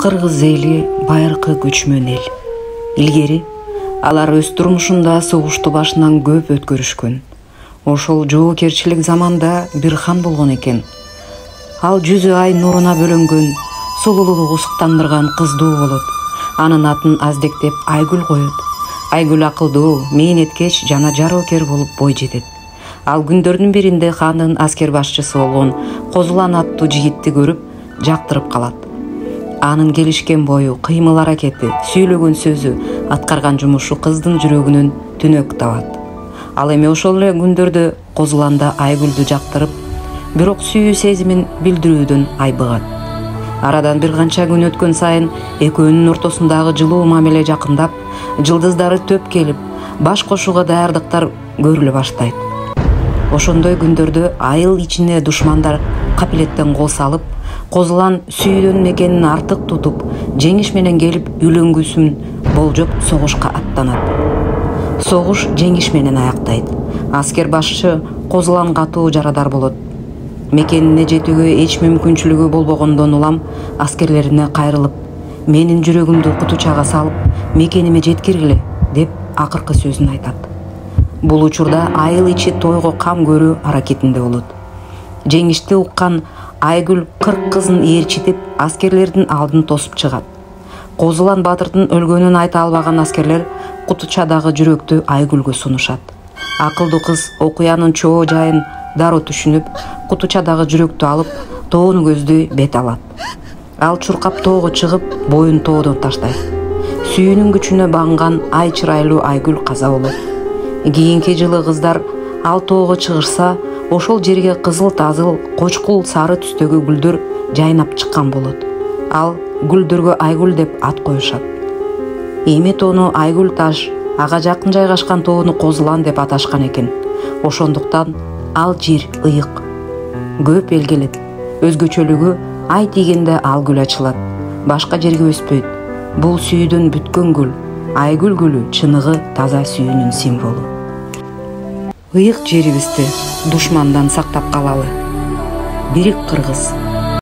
Кыргыз эли байыркы көчмөн эл. Илгери алар өз турмушунда согушту башынан көп өткөрүшкөн. Ошол жоокерчилик заманда бир хан болгон экен. Ал жүзү ай нуруна бөлөнгөн, сулуулугу суктандырган кыздуу болот. Анын атын аздектеп Айгүл коет. Айгүл акылдуу, мээнеткеч жана жароокер болуп бой жетет. Ал күндөрдүн биринде хандын аскер башчысы болгон Козулан аттуу жигитти көрүп, жактырып калат. Анын келишкен бою, кыймыл аракети, сүйлөгөн сөзү, аткарган жумушу кыздын жүрөгүнөн түнөк табат. Ал эми ошол эле күндөрдө Козуланда Айгүлдү жактырып, бирок сүйүү сезимин билдирүүдөн айбыгат. Арадан бир канча күн өткөн сайын экөөнүн ортосундагы жылуу мамиле жакындап, жылдыздары төп келип, баш кошууга даярдыктар көрүлө баштайт. Ошондой күндөрдө айыл ичине душмандар капилеттен кол салып, Козулан сүйүүдөн мекенин артык тутуп, жеңиш менен келип үйлөнгүсүн болжоп согушка аттанат. Согуш жеңиш менен аяктайт. Аскер башчы Козулан катуу жарадар болот. Мекенине жетүүгө эч мүмкүнчүлүгү болбогондон улам аскерлерине кайрылып, менин жүрөгүмдү кутучага салып, мекениме жеткиргиле деп акыркы сөзүн айтат. Бул учурда айыл ичи тойго кам көрүү аракетинде болот. Жеңишти уккан Айгүл 40 кызын ээрчитип, аскерлердин алдын тосуп чыгат. Козулан батырдын өлгөнүн айта албаган аскерлер Кутучадагы жүрөктү Айгүлгө сунушат. Акылдуу кыз окуянын чоо жайын дароо түшүнүп, Кутучадагы жүрөктү алып, тоону көздөй бет алат. Ал чуркап тоого чыгып, боюн тоодон таштайт. Сүйүүнүн күчүнө багынган ай чырайлуу Айгүл каза болот. Кийинки жылы кыздар ал тоого чыгышса, ошол жерге кызыл-тазыл, кочкул сары түстөгү гүлдөр жайнап чыккан болот. Ал гүлдөргө Айгүл деп ат коюшат. Эми тоону Айгүл таш, ага жакын жайгашкан тоону Козулан деп аташкан экен. Ошондуктан ал жер ыйык. Көп эл келет. Өзгөчөлүгү ай тийгенде ал гүл ачылат. Башка жерге өспөйт. Бул сүйүүдөн бүткөн гүл. Айгүл гүлү чыныгы таза сүйүүнүн символу. Ыйык жерибизди душмандан сактап калалы. Бирик Кыргыз.